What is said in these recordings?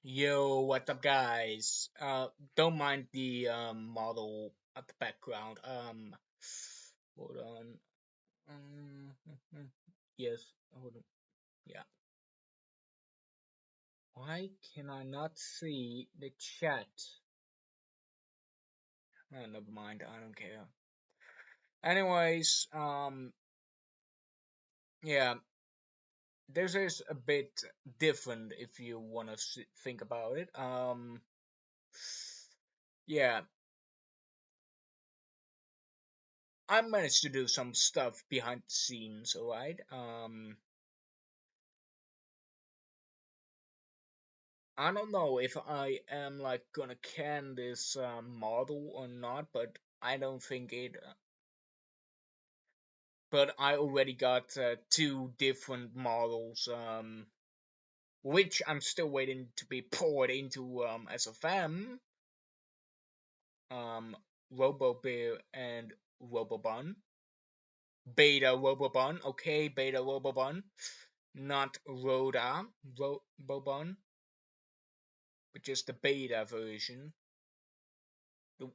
Yo, what's up, guys? Don't mind the model at the background. Hold on. Yes, hold on. Yeah. Why can I not see the chat? Never mind. I don't care. Anyways, yeah, this is a bit different if you want to think about it. Yeah, I managed to do some stuff behind the scenes, alright? I don't know if I am like gonna can this model or not, but I don't think it. But I already got two different models, which I'm still waiting to be poured into SFM, um, RoboBear and RoboBun. Beta RoboBun, okay, Beta RoboBun, not Rhoda RoboBun, but just the beta version. The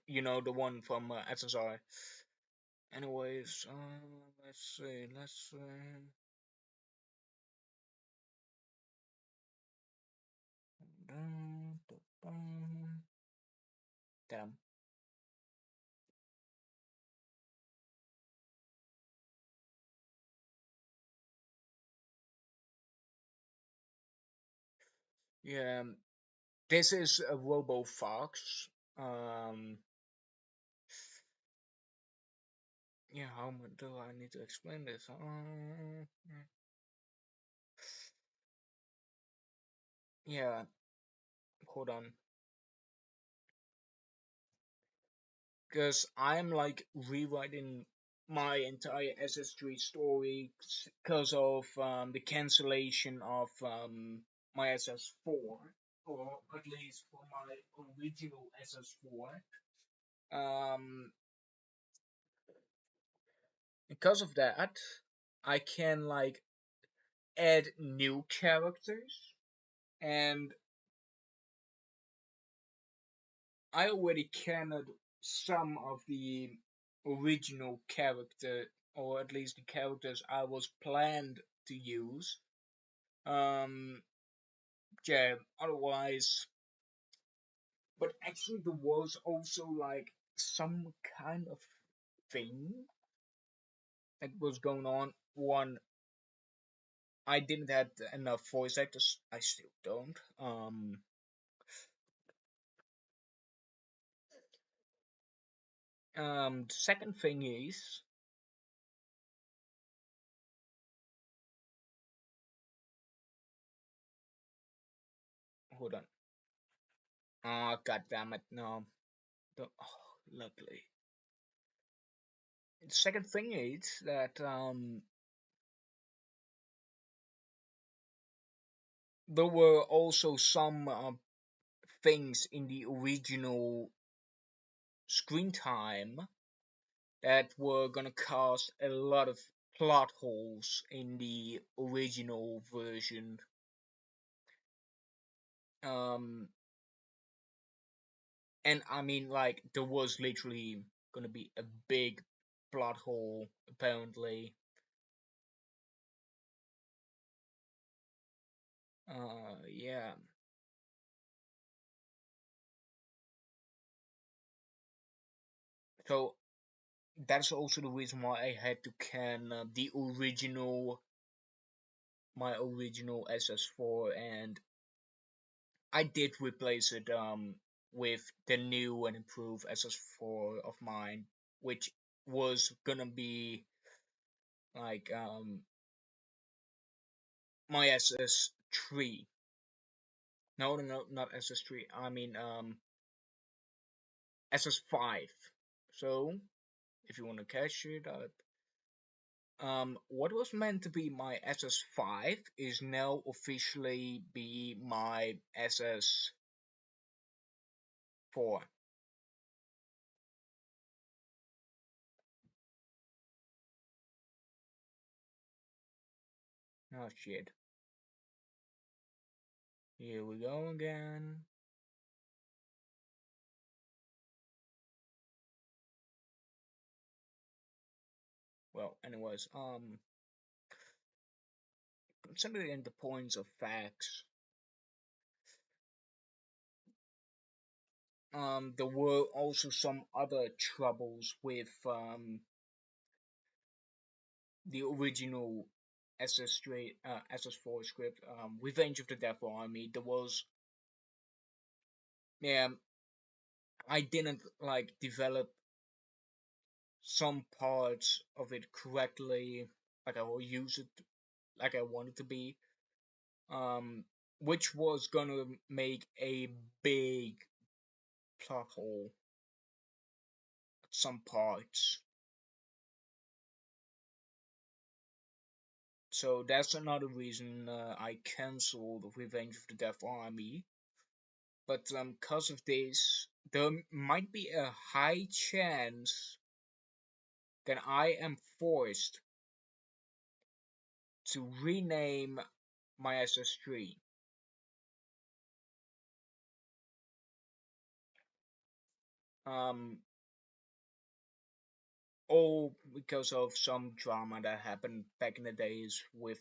one from SSR. Anyways, let's see, damn. Yeah, this is a Robo Fox. Um, yeah, how much do I need to explain this? Yeah, hold on, because I'm like rewriting my entire SS3 story because of the cancellation of my SS4, or at least for my original SS4. Um, because of that, I can like add new characters, and I already canned some of the original character, or at least the characters I was planned to use. Um, yeah, otherwise, but actually, there was also like some kind of thing that was going on. One, I didn't have enough voice actors. I still don't. The second thing is, hold on. Oh, god damn it, no. Luckily. The second thing is that there were also some things in the original screen time that were gonna cause a lot of plot holes in the original version. Um, and I mean, like, there was literally gonna be a big plot hole, apparently. Yeah. So that's also the reason why I had to can the original, my original SS4, and I did replace it with the new and improved SS4 of mine, which was gonna be like my SS3. No, no, no, not SS3. I mean SS5. So if you want to catch it up, what was meant to be my SS5 is now officially be my SS4. Oh shit. Here we go again. Well, anyways, considering the points of facts, there were also some other troubles with the original SS4 script, Revenge of the Death Army. There was, yeah, I didn't like develop some parts of it correctly, like I will use it like I want it to be, um, which was gonna make a big plot hole at some parts. So that's another reason I cancelled Revenge of the Death Army. But because of this, there might be a high chance that I am forced to rename my SS3. Um, all because of some drama that happened back in the days with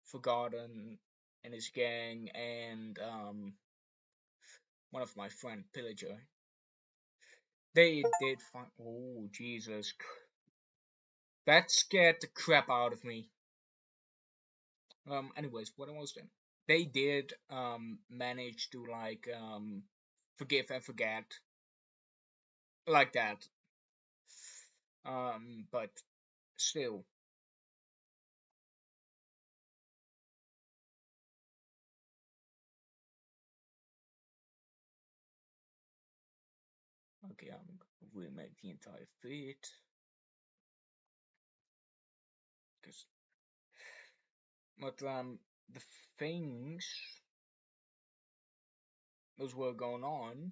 Forgotten and his gang and one of my friend Pillager. They did find. Oh Jesus, that scared the crap out of me. Anyways, what I was saying, they did manage to like forgive and forget like that. But still, okay, I'm remake the entire feed because, but the things those were going on.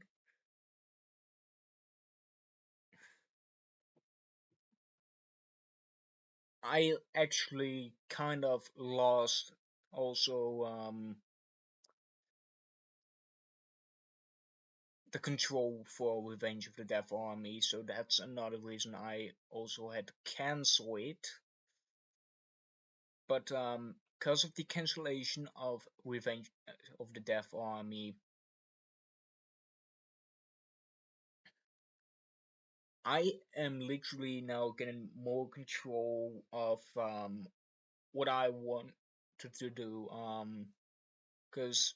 I actually kind of lost also the control for Revenge of the Death Army, so that's another reason I also had to cancel it. But because of the cancellation of Revenge of the Death Army, I am literally now getting more control of what I want to do. Because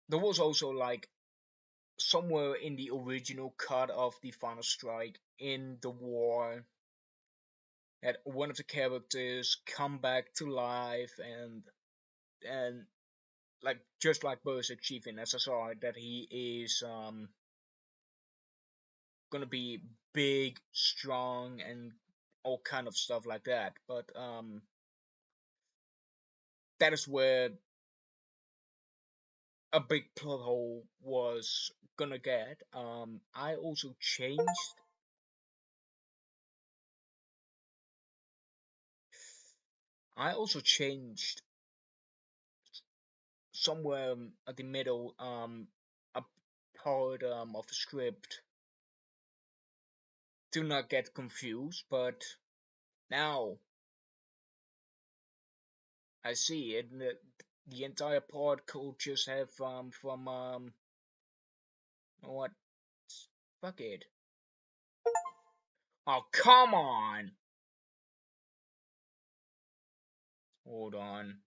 there was also like somewhere in the original cut of the Final Strike in the war that one of the characters come back to life and like just like Berserk Chief in SSR that he is gonna be big, strong, and all kind of stuff like that. But that is where a big plot hole was gonna get. I also changed somewhere at the middle a part of the script to not get confused, but now I see it. The entire part could just have from what? Fuck it. Oh come on! Hold on.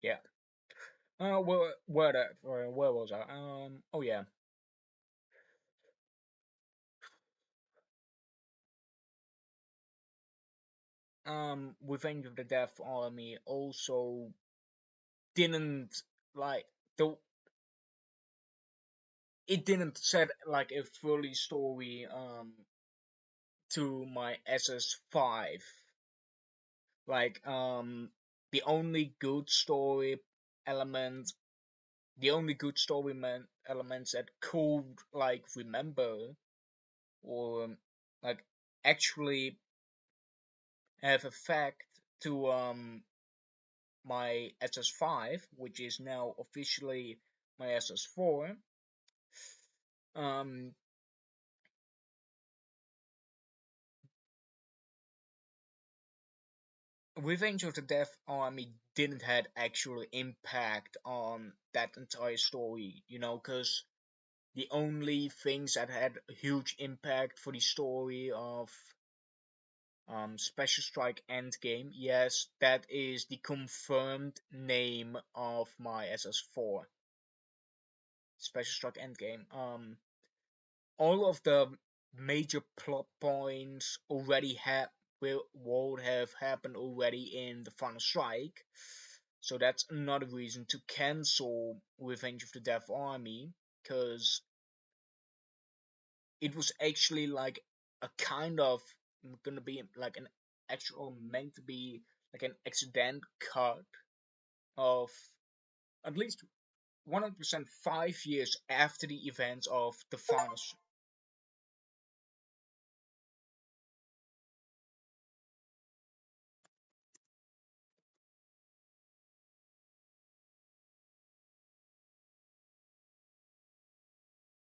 Yeah. Where was I? Oh yeah. Revenge of the Death Army also didn't like the it didn't set like a fully story to my SS5. Like the only good story element the only good story elements that could like remember or like actually have effect to my SS5, which is now officially my SS4. Um, Revenge of the Death Army didn't had actual impact on that entire story, because the only things that had a huge impact for the story of Special Strike Endgame, yes, that is the confirmed name of my SS4, Special Strike Endgame. All of the major plot points already would have happened already in the Final Strike, so that's another reason to cancel Revenge of the Death Army, because it was actually like a kind of gonna be like an actual meant to be like an accident cut of at least 100% 5 years after the events of the final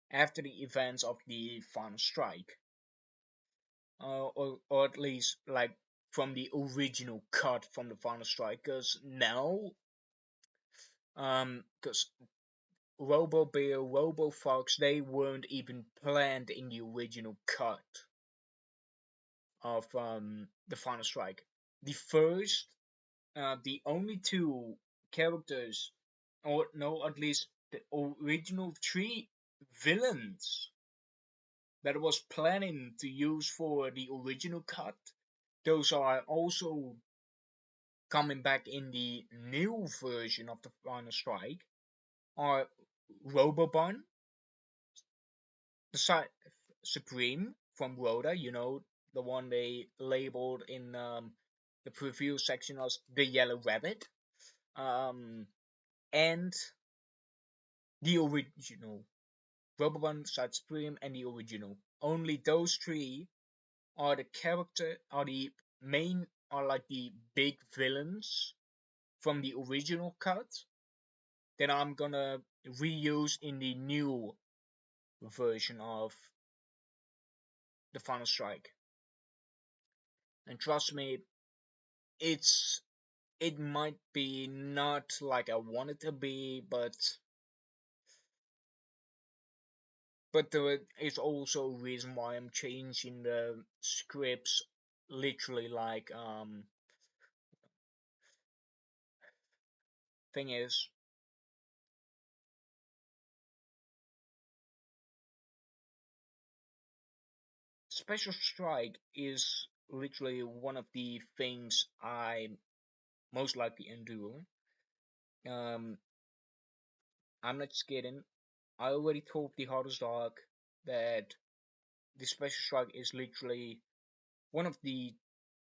after the events of the final strike, or at least like from the original cut from the final strike, because now because Robo Bear, Robo Fox, they weren't even planned in the original cut of the final strike. The first, the only two characters, or no, at least the original three villains that I was planning to use for the original cut, those are also coming back in the new version of the final strike, are Robobun, the Supreme from Rhoda, the one they labeled in the preview section as the Yellow Rabbit, um, and the original Robobun, Side Supreme, and the original. Only those three are the main, are like the big villains from the original cut that I'm gonna reuse in the new version of the Final Strike. And trust me, it's it might be not like I want it to be, but there is also a reason why I'm changing the scripts literally like thing is Special Strike is literally one of the things I most likely endure. Um, I'm not just kidding. I already told the hardest dog that the Special Strike is literally one of the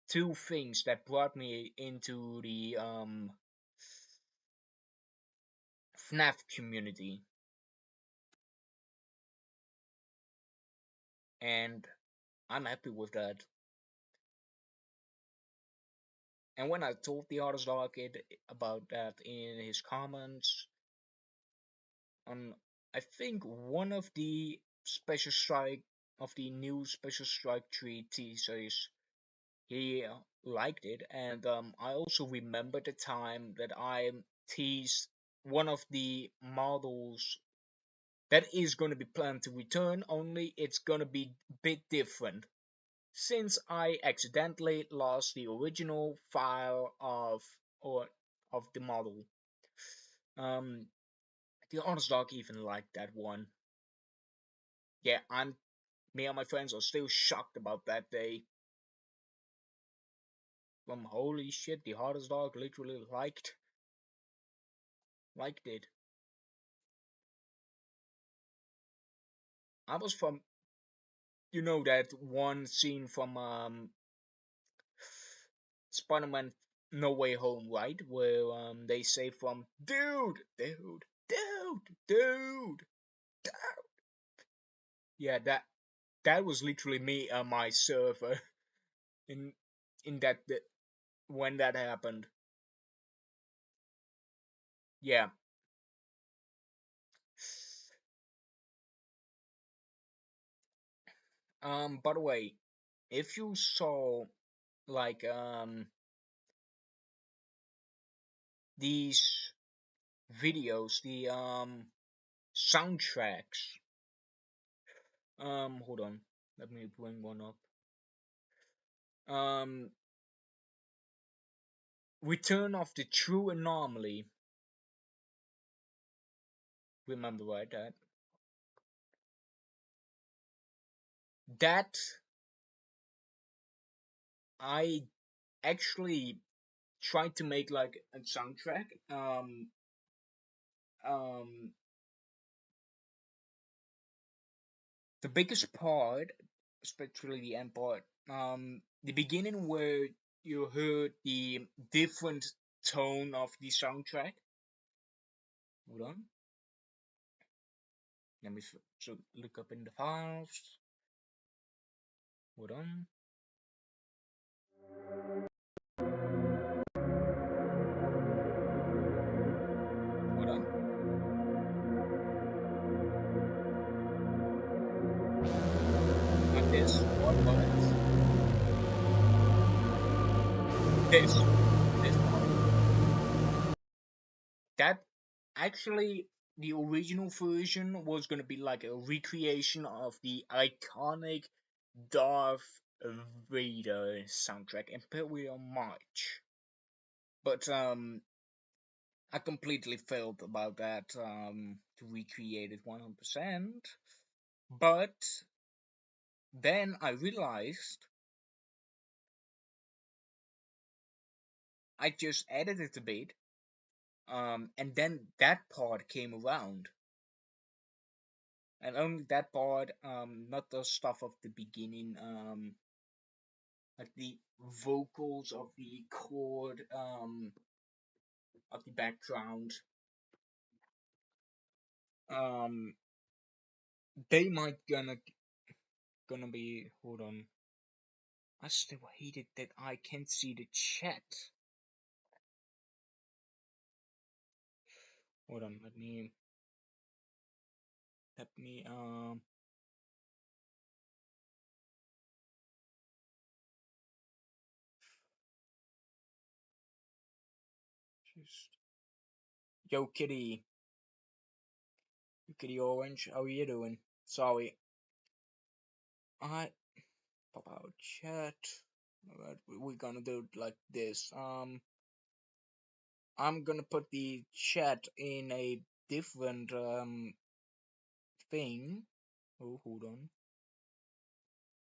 two things that brought me into the FNAF community, and I'm happy with that. And when I told the hardest dog about that in his comments, on I think one of the Special Strike of the new Special Strike 3 teasers, he liked it, and I also remember the time that I teased one of the models that is going to be planned to return, only it's going to be a bit different. Since I accidentally lost the original file of or of the model. Um, the honest dog even liked that one. Yeah, me and my friends are still shocked about that day. Holy shit, the hardest dog literally liked it. I was from, that one scene from Spider-Man No Way Home, right? Where they say from dude, dude, dude, dude. Yeah, that was literally me on my server in in that when that happened. Yeah. By the way, if you saw like these videos, the soundtracks. Hold on, let me bring one up. Um, Return of the True Anomaly. Remember right that I actually tried to make like a soundtrack. Um, the biggest part, especially the end part, the beginning where you heard the different tone of the soundtrack. Hold on, let me so look up in the files. Hold on, hold on. Not this one, but this this part. That actually the original version was gonna be like a recreation of the iconic Darth Vader soundtrack, Imperial March. But I completely failed about that to recreate it 100%. But then I realized I just edited a bit, and then that part came around, and only that part, not the stuff of the beginning, like the vocals of the chord, of the background. Um, they might gonna be. Hold on. I still hate it that I can't see the chat. Hold on. Let me just. Yo, Kitty Orange, how are you doing? Sorry, I pop out chat. Alright, we're gonna do it like this. I'm gonna put the chat in a different thing. Oh, hold on.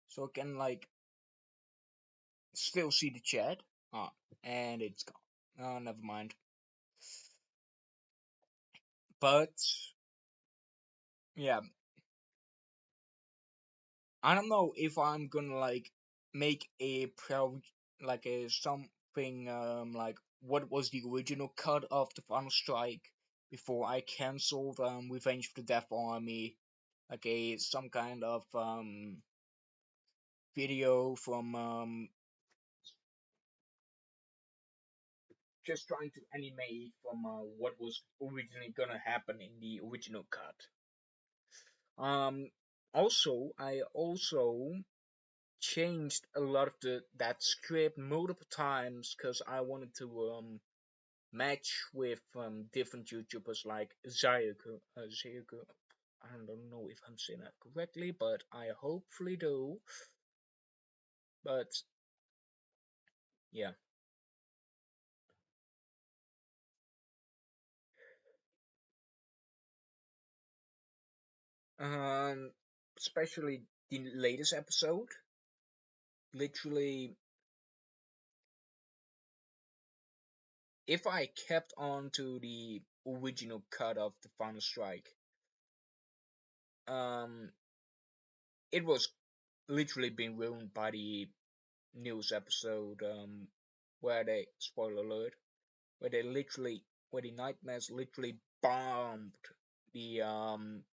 So I can like still see the chat. Ah, and it's gone. Oh, never mind. But yeah, I don't know if I'm gonna like make a pro like a something like what was the original cut of the Final Strike before I cancelled Revenge of the Death Army, like a some kind of video from just trying to animate from what was originally gonna happen in the original cut. Um, I also changed a lot of the that script multiple times because I wanted to match with different YouTubers like Zayuku. Zayuku. I don't know if I'm saying that correctly, but I hopefully do. But yeah, Um, especially the latest episode. Literally, if I kept on to the original cut of the Final Strike, um, it was literally being ruined by the news episode, where they, spoiler alert, where they literally, where the Nightmares literally bombed the um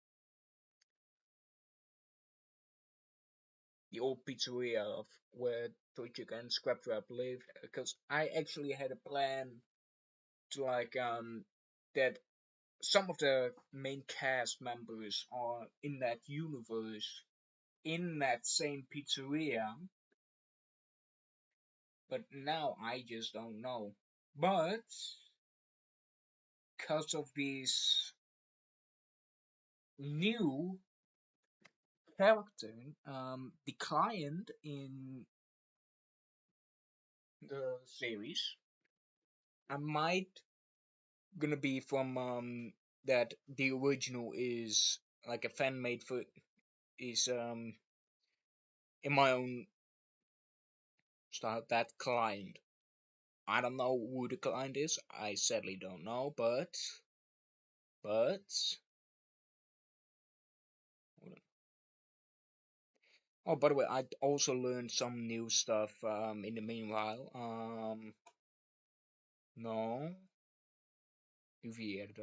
the old pizzeria of where Torchik and Scraptrap lived, because I actually had a plan to like that some of the main cast members are in that universe in that same pizzeria, but now I just don't know. But because of these new character, the client in the series, I might gonna be from that the original is like a fan made for is in my own style that client. I don't know who the client is. I sadly don't know, but oh, by the way, I also learned some new stuff in the meanwhile. No, weird.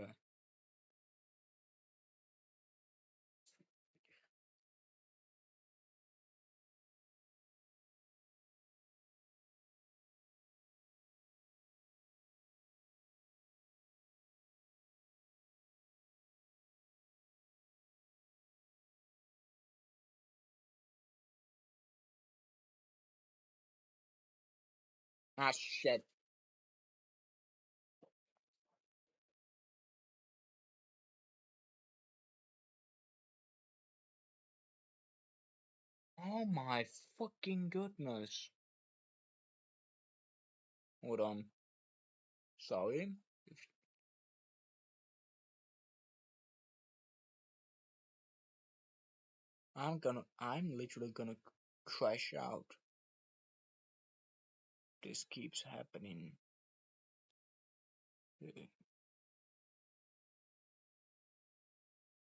Ah, shit. Oh my fucking goodness. Hold on. Sorry. If I'm literally gonna crash out. This keeps happening. Uh,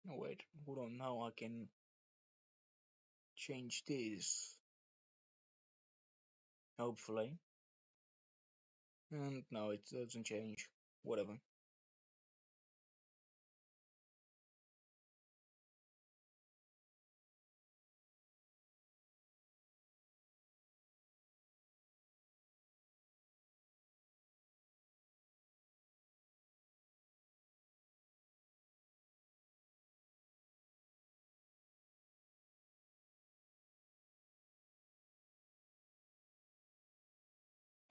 No, wait. Hold on. Now I can change this. Hopefully. And no, it doesn't change. Whatever.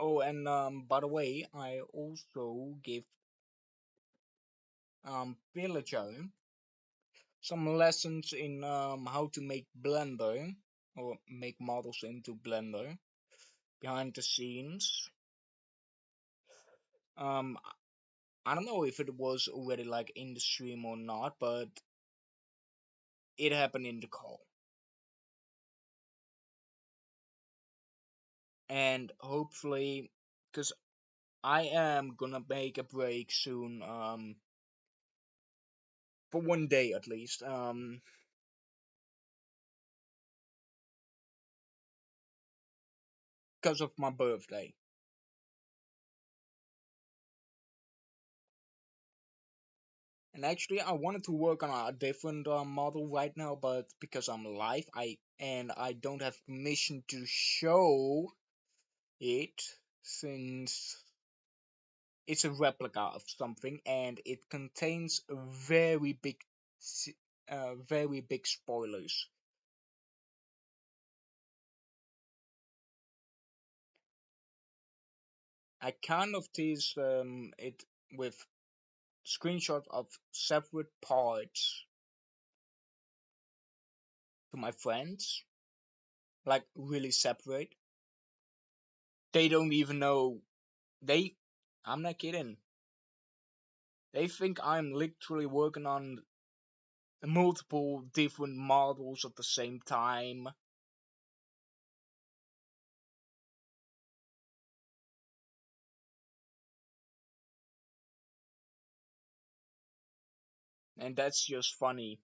Oh, and by the way, I also give Villager some lessons in how to make Blender or make models into Blender behind the scenes. Um, I don't know if it was already like in the stream or not, but it happened in the call. And hopefully, because I am gonna make a break soon, for one day at least, because of my birthday. And actually, I wanted to work on a different model right now, but because I'm live, I don't have permission to show it since it's a replica of something and it contains s- very big spoilers. I kind of teased it with screenshots of separate parts to my friends, like really separate. They don't even know. They, I'm not kidding. They think I'm literally working on multiple different models at the same time, and that's just funny.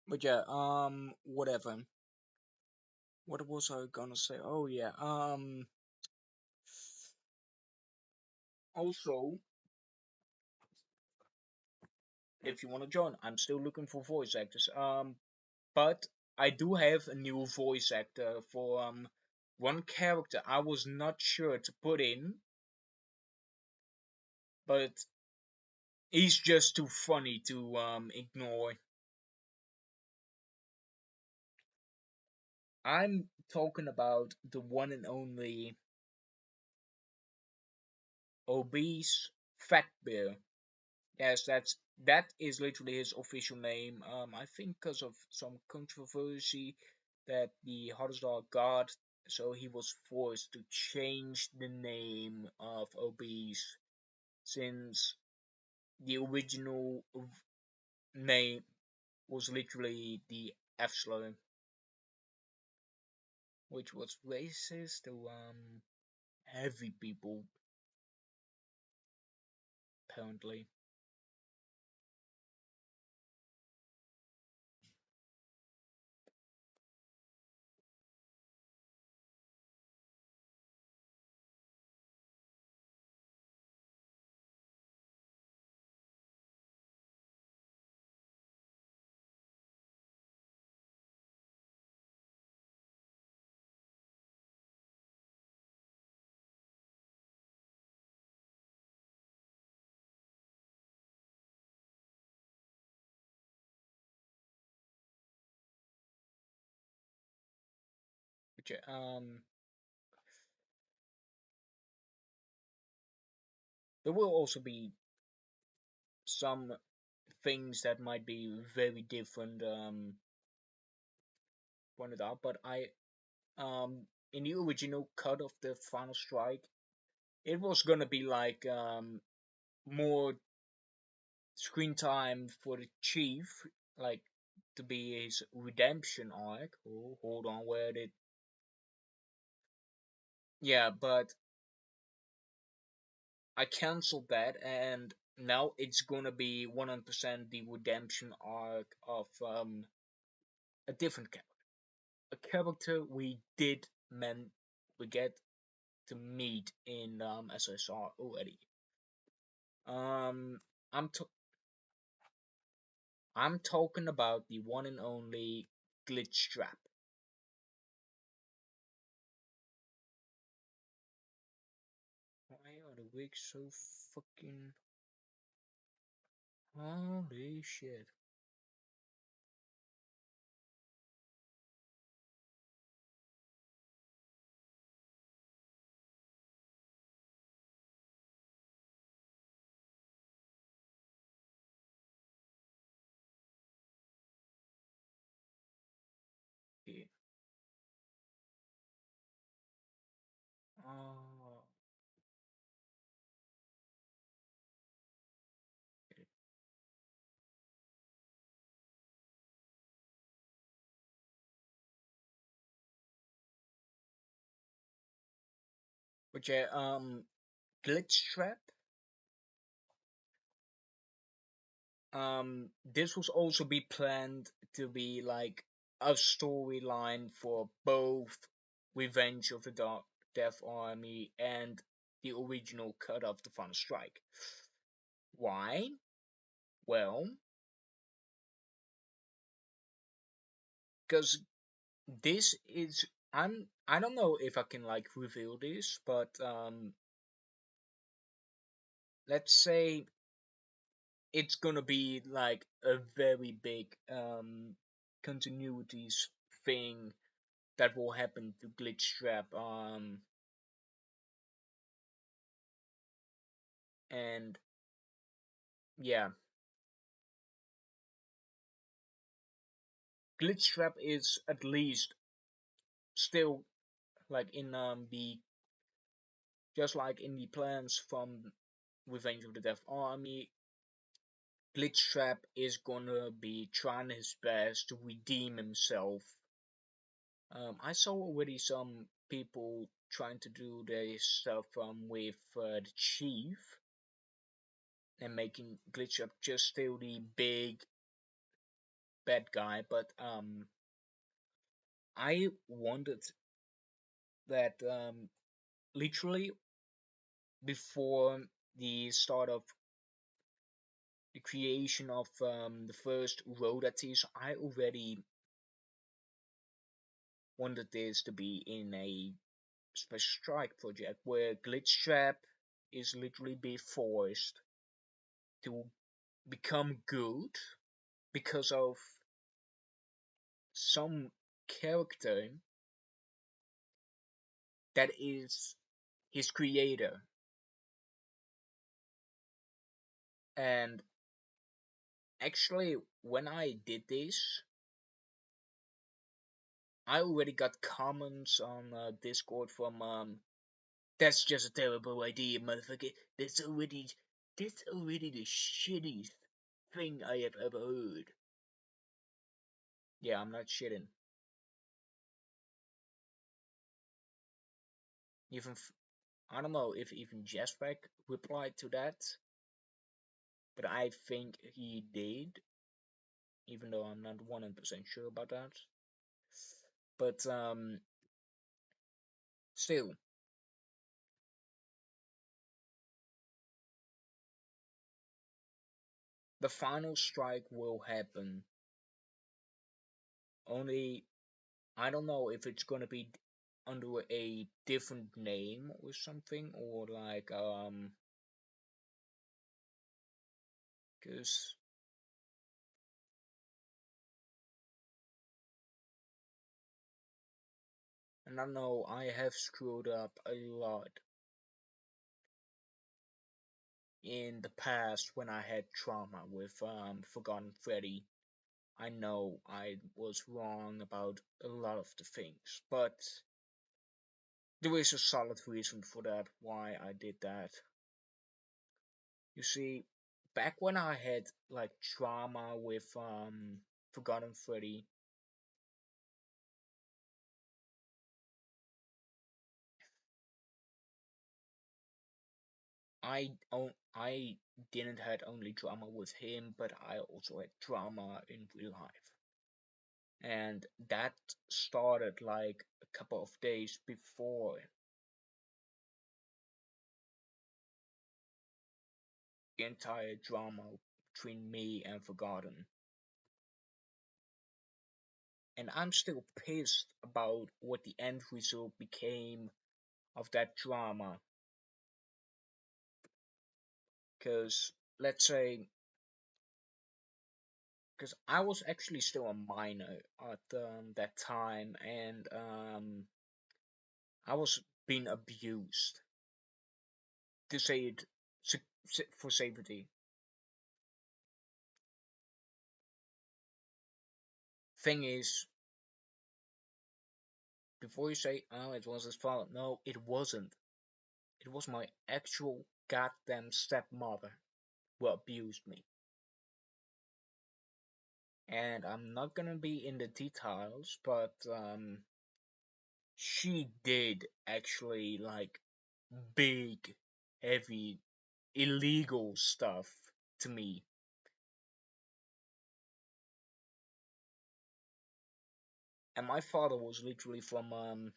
But yeah, whatever. What was I gonna say? Oh yeah, also, if you wanna join, I'm still looking for voice actors. But I do have a new voice actor for one character I was not sure to put in, but he's just too funny to ignore. I'm talking about the one and only obese fat bear. Yes, that is literally his official name. I think because of some controversy that the Hotstar got, so he was forced to change the name of obese since the original name was literally the F slur, which was racist to heavy people apparently. Which there will also be some things that might be very different pointed out, but I in the original cut of the Final Strike, it was gonna be like more screen time for the Chief, like to be his redemption arc. Oh, hold on, where did? Yeah, but I canceled that, and now it's gonna be 100% the redemption arc of a different character, a character we did man we get to meet in SSR already. Um, I'm t- I'm talking about the one and only Glitchtrap. Why are the wigs so fucking holy shit? Yeah. Oh, but yeah, Glitchtrap. This was also be planned to be like a storyline for both Revenge of the Dark Death Army and the original cut of the Final Strike. Why? Well, because this is I don't know if I can like reveal this, but let's say it's gonna be like a very big continuities thing that will happen to Glitchtrap. And yeah, Glitchtrap is at least still like in the just like in the plans from Revenge of the Death Army, Glitchtrap is gonna be trying his best to redeem himself. I saw already some people trying to do their stuff with the Chief and making Glitchtrap just still the big bad guy, but I wanted that literally before the start of the creation of the first Rodatis, I already wanted this to be in a special strike project where Glitchtrap is literally be forced to become good because of some character that is his creator. And actually, when I did this, I already got comments on Discord from that's just a terrible idea, motherfucker. That's already the shittiest thing I have ever heard. Yeah, I'm not shitting. Even I don't know if even Jaspek replied to that, but I think he did, even though I'm not 100% sure about that. But still, the final strike will happen. Only I don't know if it's gonna be under a different name or something, or like because and I know I have screwed up a lot in the past when I had trauma with Forgotten Freddy. I know I was wrong about a lot of the things, but there is a solid reason for that why I did that. You see, back when I had like trauma with Forgotten Freddy, I didn't had only drama with him, but I also had drama in real life. And that started like a couple of days before the entire drama between me and Forgotten. And I'm still pissed about what the end result became of that drama. Because, let's say, because I was actually still a minor at that time, and I was being abused, to say it for safety. Thing is, before you say, oh, it was his fault, no, it wasn't. It was my actual goddamn stepmother who abused me. And I'm not gonna be in the details, but she did actually like big, heavy, illegal stuff to me. And my father was literally from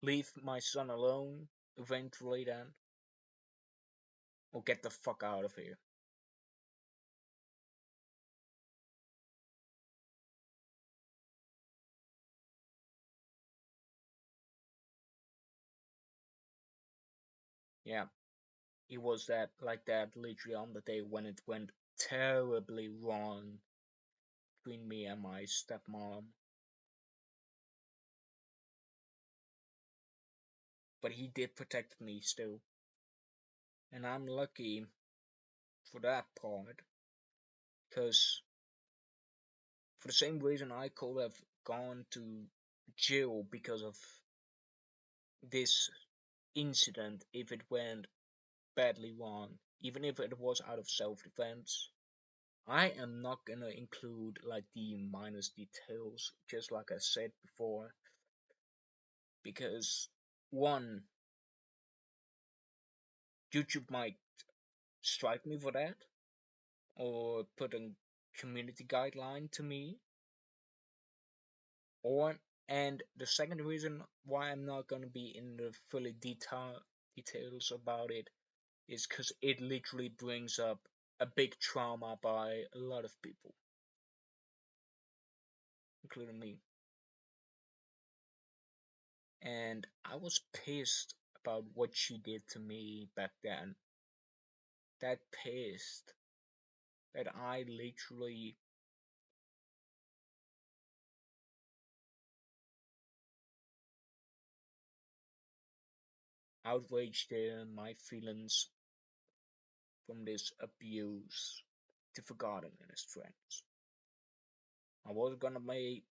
leave my son alone eventually then, or get the fuck out of here. Yeah, he was that like that literally on the day when it went terribly wrong between me and my stepmom. But he did protect me still. And I'm lucky for that part, because For the same reason I could have gone to jail because of this incident if it went badly wrong, even if it was out of self-defense. I am not gonna include like the minus details, just like I said before, because one, YouTube might strike me for that, or put a community guideline to me, or and the second reason why I'm not gonna be in the fully details about it is because it literally brings up a big trauma by a lot of people, including me. And I was pissed about what she did to me back then. That pissed that I literally outraged my feelings from this abuse to Forgotten and his friends. I was gonna make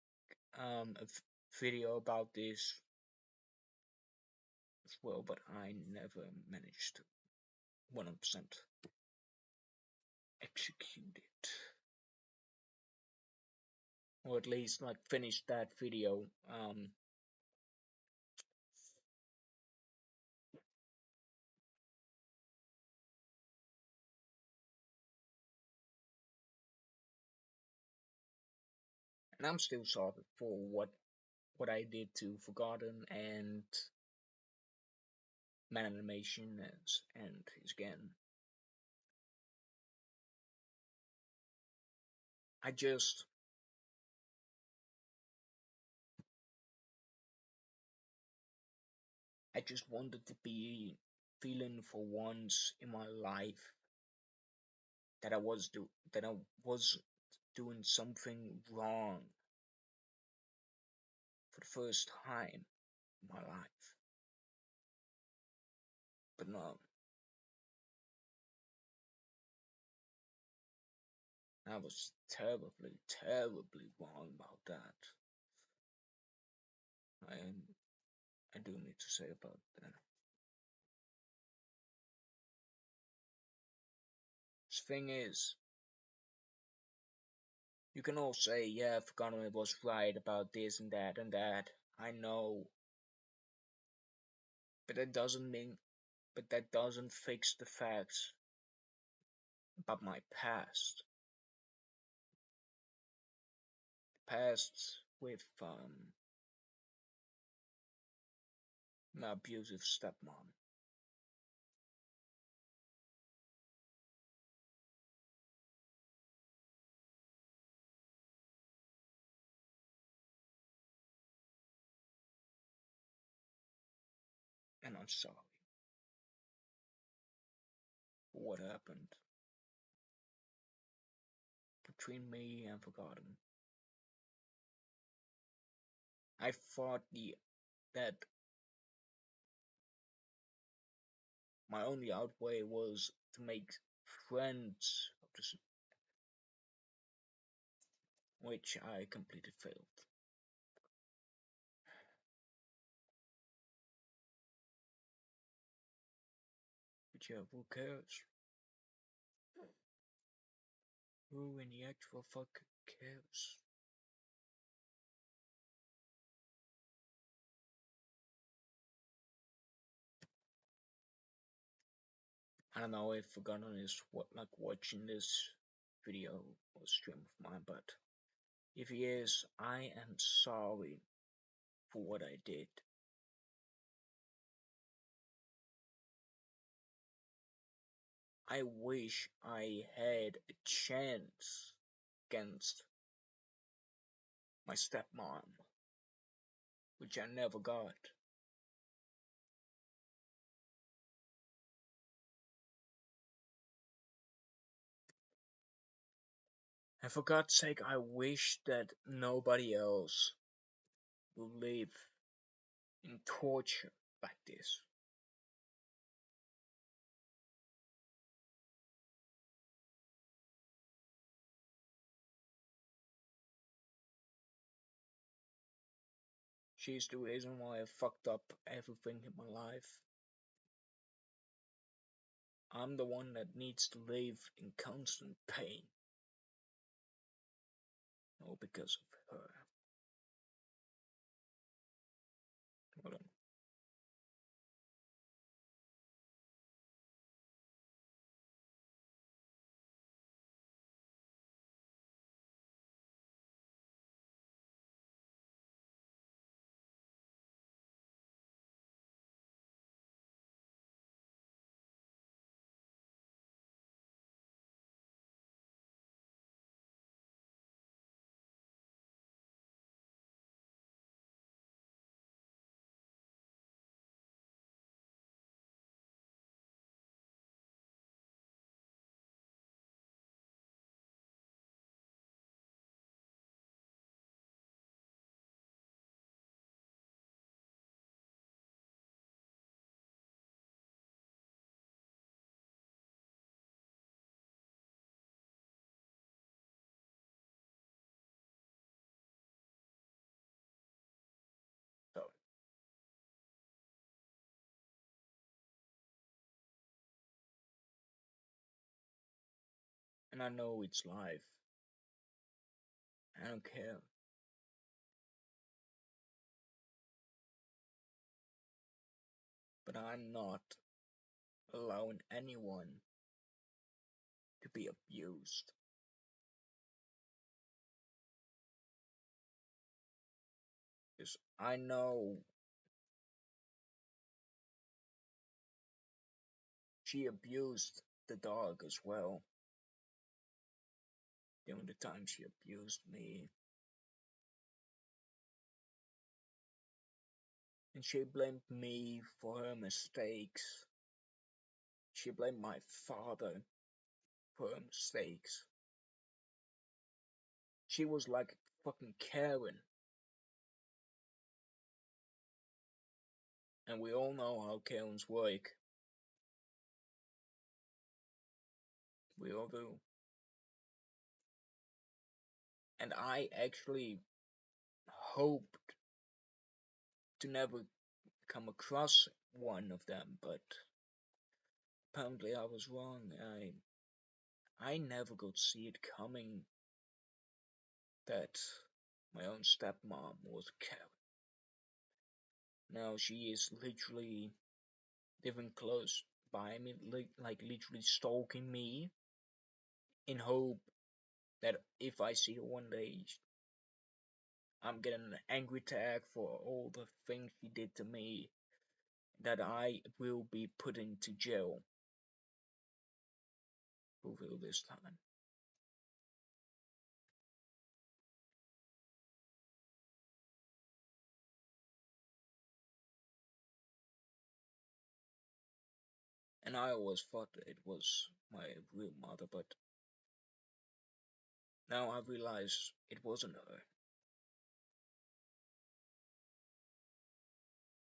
a video about this as well, but I never managed to 100% execute it. Or at least like finish that video. And I'm still sorry for what I did to Forgotten and Man Animation and his gang. I just I just wanted to be feeling for once in my life that I was doing something wrong for the first time in my life. But no, I was terribly, terribly wrong about that. I I do need to say about that. The thing is, you can all say, yeah, Forgotten was right about this and that and that. I know, but that doesn't fix the facts about my past. Past with my abusive stepmom. And I'm sorry for what happened between me and Forgotten. I thought that my only outway was to make friends, which I completely failed. But yeah, who cares? Who in the actual fuck cares? I don't know if Forgotten is watching this video or stream of mine, but if he is, I am sorry for what I did. I wish I had a chance against my stepmom, which I never got. And for God's sake, I wish that nobody else will live in torture like this. She's the reason why I fucked up everything in my life. I'm the one that needs to live in constant pain, all because of her. Hold on. So, and I know it's life. I don't care. But I'm not allowing anyone to be abused. Because I know she abused the dog as well. The only time she abused me. And she blamed me for her mistakes. She blamed my father for her mistakes. She was like fucking Karen. And we all know how Karens work. We all do. And I actually hoped to never come across one of them, but apparently I was wrong. I never got to see it coming that my own stepmom was a Karen. Now she is literally living close by me, like literally stalking me in hope that if I see her one day, I'm getting an angry tag for all the things she did to me, that I will be put into jail for real this time. And I always thought it was my real mother, but now I realize it wasn't her.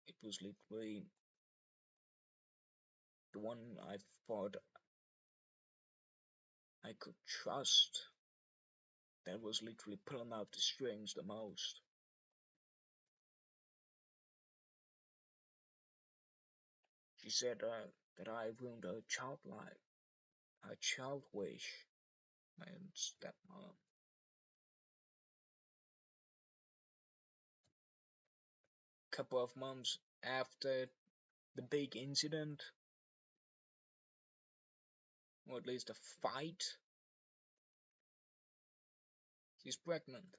It was literally the one I thought I could trust that was literally pulling out the strings the most. She said that I ruined her child life, her child wish, my own stepmom. Couple of months after the big incident, or at least a fight, she's pregnant.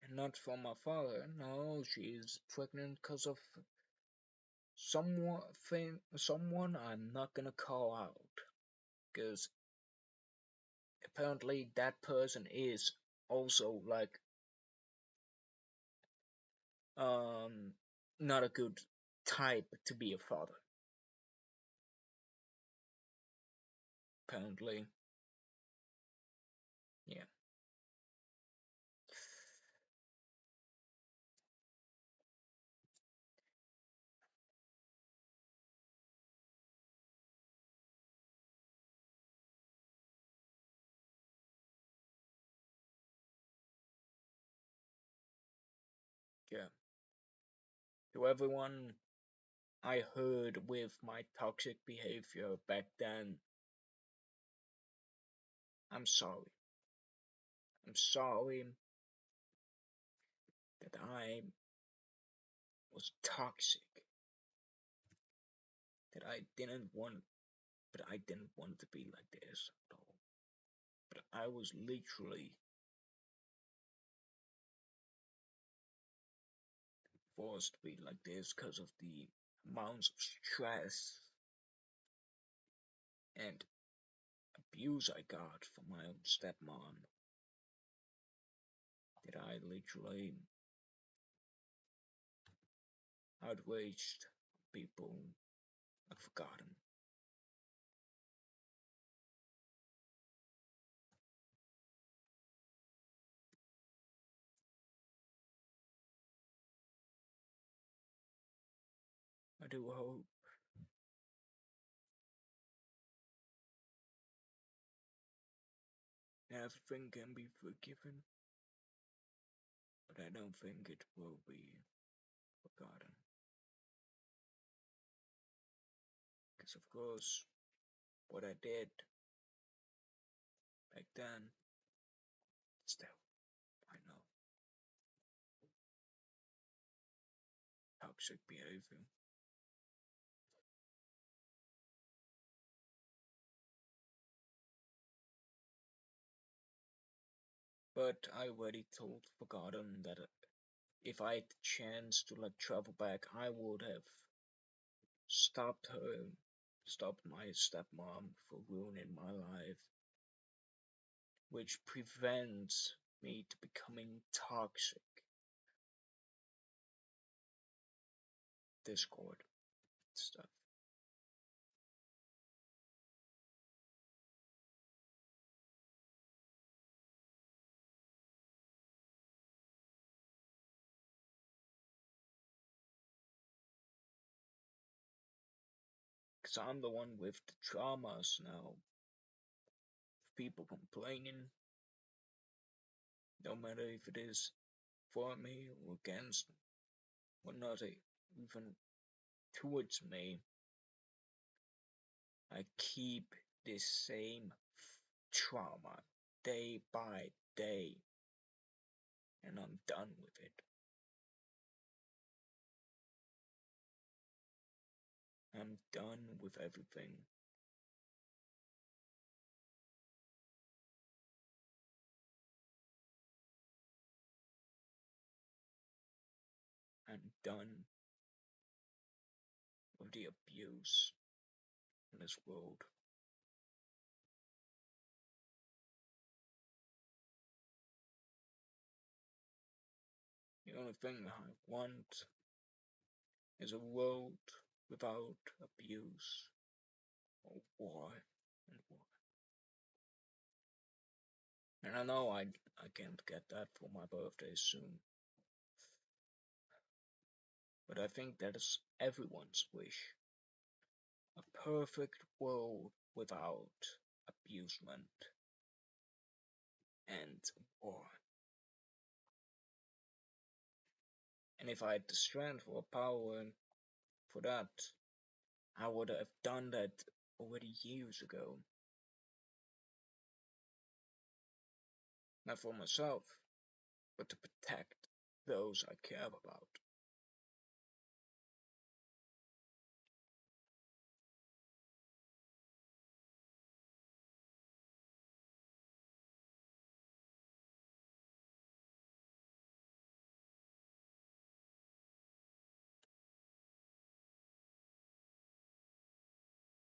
And not from my father, no, she's pregnant because of someone I'm not gonna call out. Because apparently that person is also like um not a good type to be a father. Apparently, yeah. Yeah. To everyone I heard with my toxic behavior back then, I'm sorry. I'm sorry that I was toxic, that I didn't want, but I didn't want to be like this at all. But I was literally forced to be like this because of the amounts of stress and abuse I got from my own stepmom, that I literally outraged people I've forgotten. I do hope everything can be forgiven, but I don't think it will be forgotten. Because, of course, what I did back then, still, I know, toxic behavior. But I already told Forgotten that if I had the chance to like travel back, I would have stopped her, stopped my stepmom for ruining my life, which prevents me to becoming toxic. Discord stuff. Because I'm the one with the traumas now. People complaining, no matter if it is for me or against me, or not even towards me, I keep this same trauma day by day, and I'm done with it. I'm done with everything. I'm done with the abuse in this world. The only thing I want is a world without abuse or war and war. And I know I can't get that for my birthday soon, but I think that is everyone's wish. A perfect world without abusement and war. And if I had the strength or power for that, I would have done that already years ago. Not for myself, but to protect those I care about.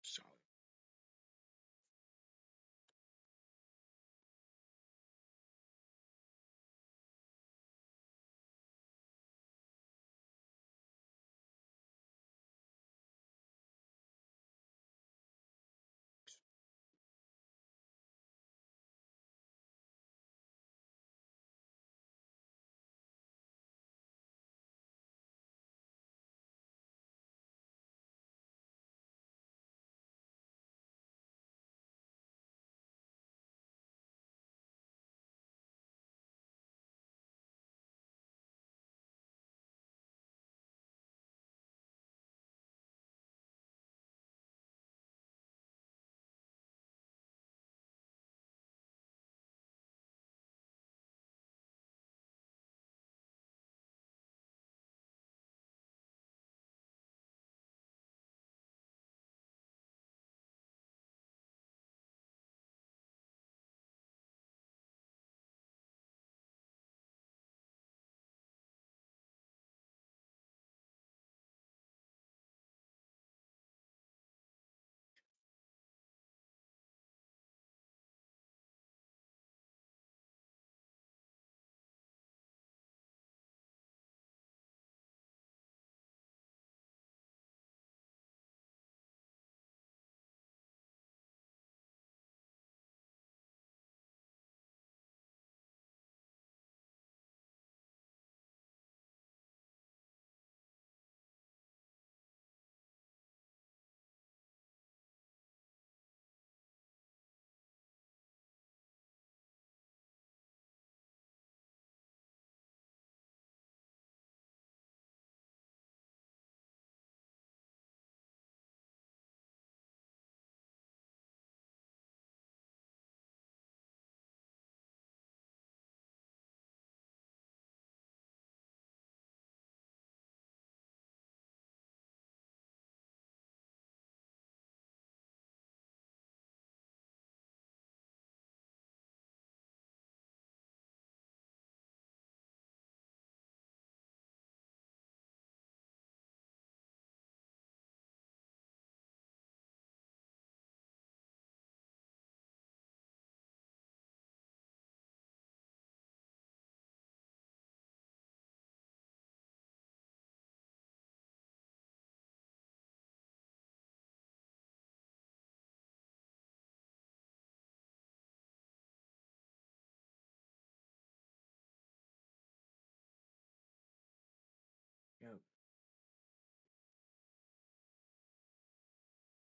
So,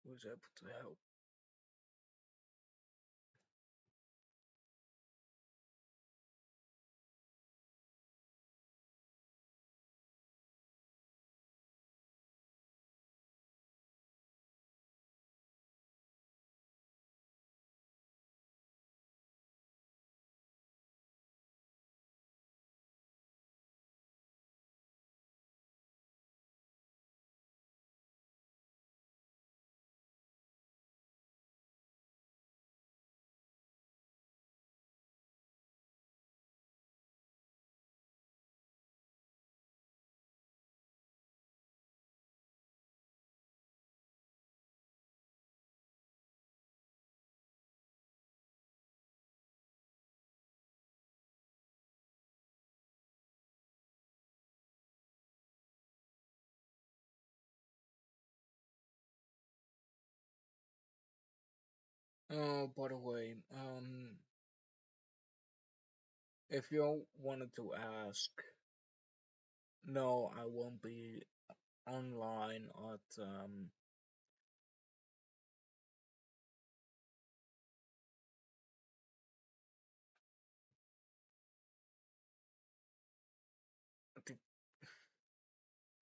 was able to help. Oh, by the way, if you wanted to ask, no, I won't be online at the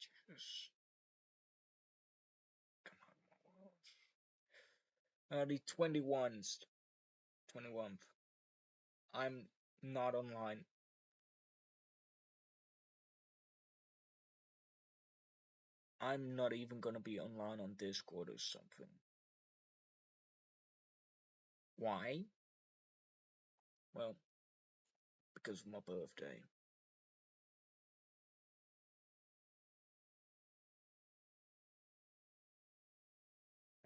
Jesus, come on, the 21st. I'm not online. I'm not even gonna be online on Discord or something. Why? Well, because of my birthday.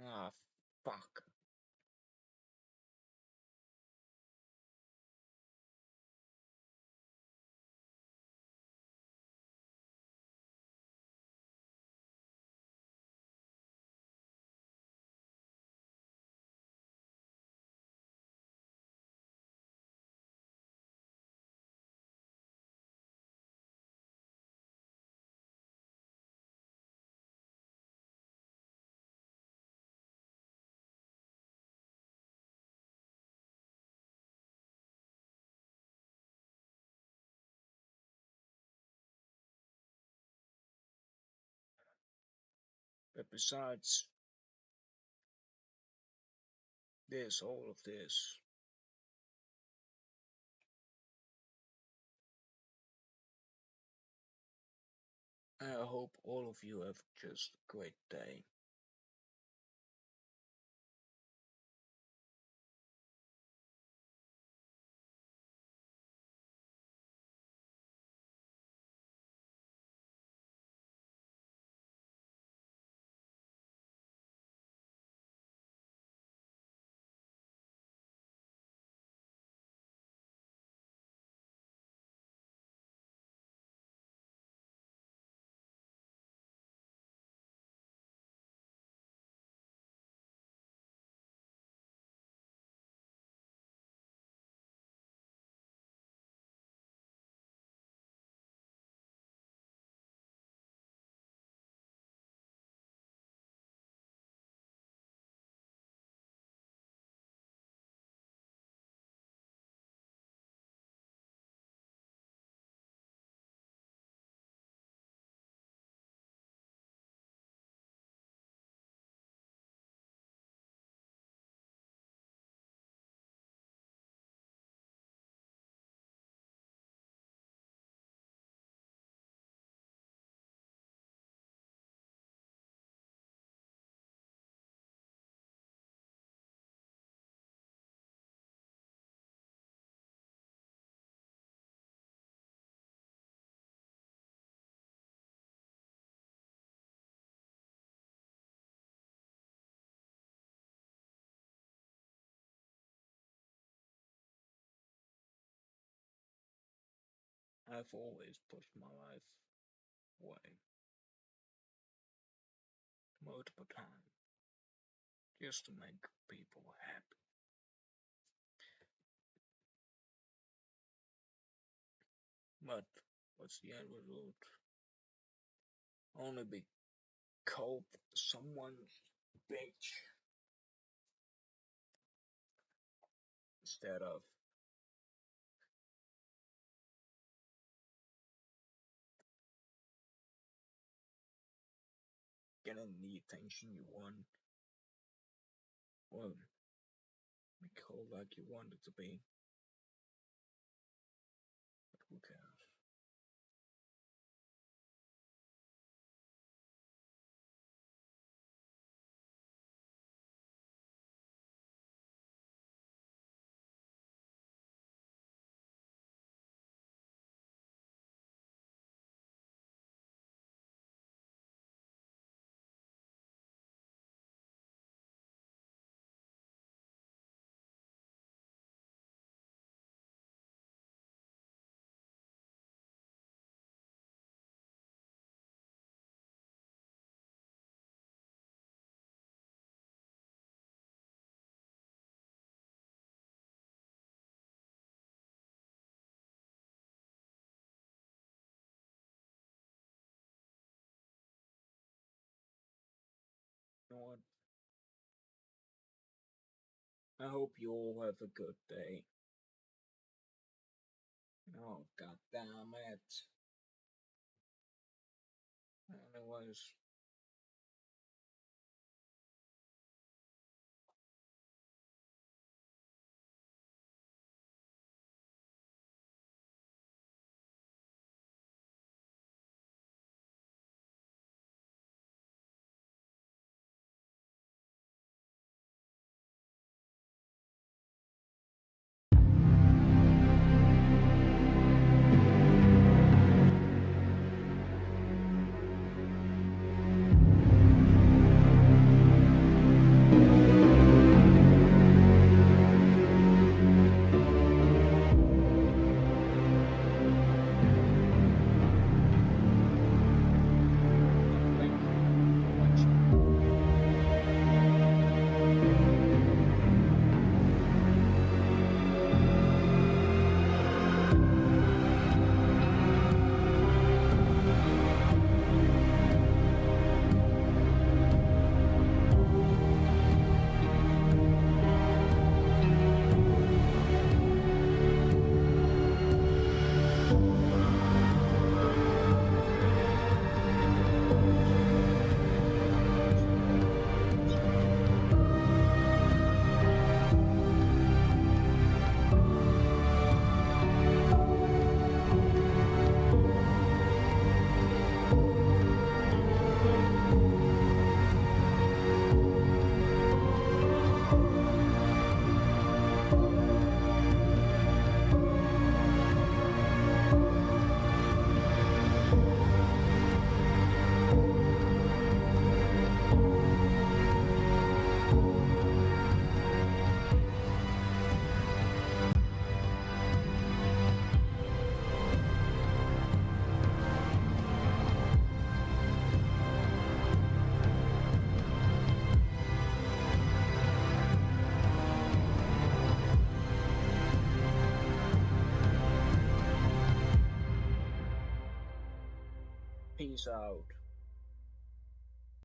Ah, fuck. But besides this, all of this, I hope all of you have just a great day. I've always pushed my life away multiple times just to make people happy. But what's the end result? Only be cope someone Bitch. Instead of getting the attention you want, well, be cool like you want it to be. But who cares? You know what? I hope you all have a good day. Oh, god damn it. Anyways, thank you for watching. Peace out.